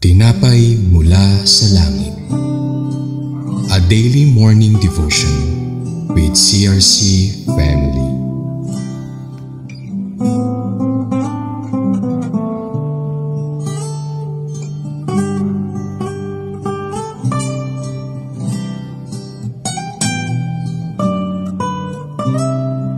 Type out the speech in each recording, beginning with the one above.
Tinapay mula sa langit. A daily morning devotion with CRC family.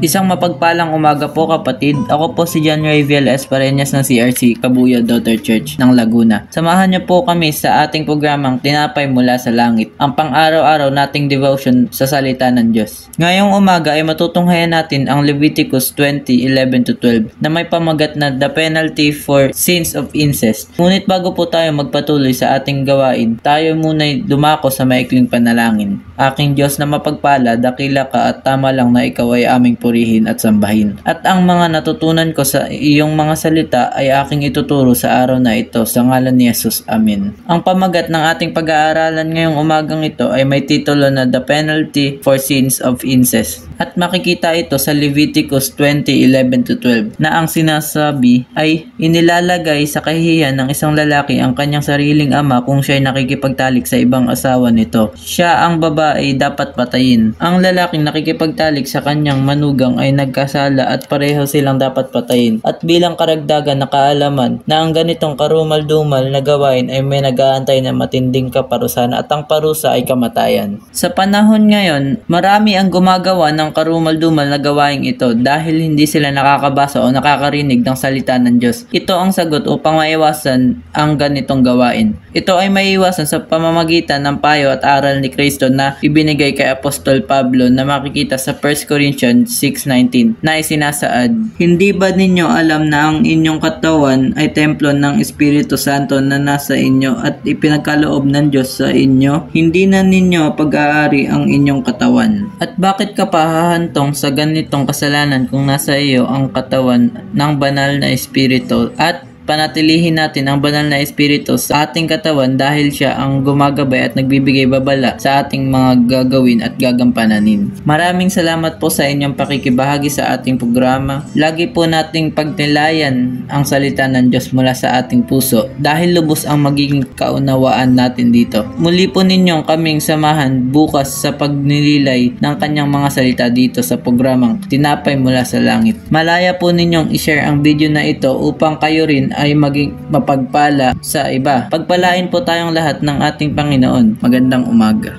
Isang mapagpalang umaga po kapatid. Ako po si John Raviel Espareñas ng CRC Kabuya Daughter Church ng Laguna. Samahan niyo po kami sa ating programang Tinapay mula sa Langit, ang pang-araw-araw nating devotion sa salita ng Diyos. Ngayong umaga ay matutunghayan natin ang Leviticus 20:11-12 na may pamagat na the penalty for sins of incest. Ngunit bago po tayo magpatuloy sa ating gawain, tayo muna'y dumako sa maikling panalangin. Aking Diyos na mapagpala, dakila ka at tama lang na ikaw ay aming purihin at sambahin. At ang mga natutunan ko sa iyong mga salita ay aking ituturo sa araw na ito sa ngalan ni Jesus. Amen. Ang pamagat ng ating pag-aaralan ngayong umagang ito ay may titulo na The Penalty for Sins of Incest. At makikita ito sa Leviticus 20:11-12 na ang sinasabi ay inilalagay sa kahihiyan ng isang lalaki ang kanyang sariling ama kung siya ay nakikipagtalik sa ibang asawa nito. Siya ang babae dapat patayin. Ang lalaking nakikipagtalik sa kanyang manugang ay nagkasala at pareho silang dapat patayin. At bilang karagdagan na kaalaman na ang ganitong karumal-dumal na gawain ay may nag-aantay na matinding kaparusahan at ang parusa ay kamatayan. Sa panahon ngayon, marami ang gumagawa ng karumal-dumal na gawain ito dahil hindi sila nakakabasa o nakakarinig ng salita ng Diyos. Ito ang sagot upang maiwasan ang ganitong gawain. Ito ay maiwasan sa pamamagitan ng payo at aral ni Kristo na ibinigay kay Apostol Pablo na makikita sa 1 Corinthians 6:19 na isinasaad, "Hindi ba ninyo alam na ang inyong katawan ay templo ng Espiritu Santo na nasa inyo at ipinagkaloob ng Diyos sa inyo? Hindi na ninyo pag-aari ang inyong katawan. At bakit ka pa hahantong sa ganitong kasalanan kung nasa iyo ang katawan ng banal na Espiritu at panatilihin natin ang banal na Espiritu sa ating katawan dahil siya ang gumagabay at nagbibigay babala sa ating mga gagawin at gagampanin." Maraming salamat po sa inyong pakikibahagi sa ating programa. Lagi po nating pagnilayan ang salita ng Diyos mula sa ating puso dahil lubos ang magiging kaunawaan natin dito. Muli po ninyong kaming samahan bukas sa pagnililay ng kanyang mga salita dito sa programang Tinapay mula sa Langit. Malaya po ninyong i-share ang video na ito upang kayo rin ay maging mapagpala sa iba. Pagpalain po tayong lahat ng ating Panginoon. Magandang umaga.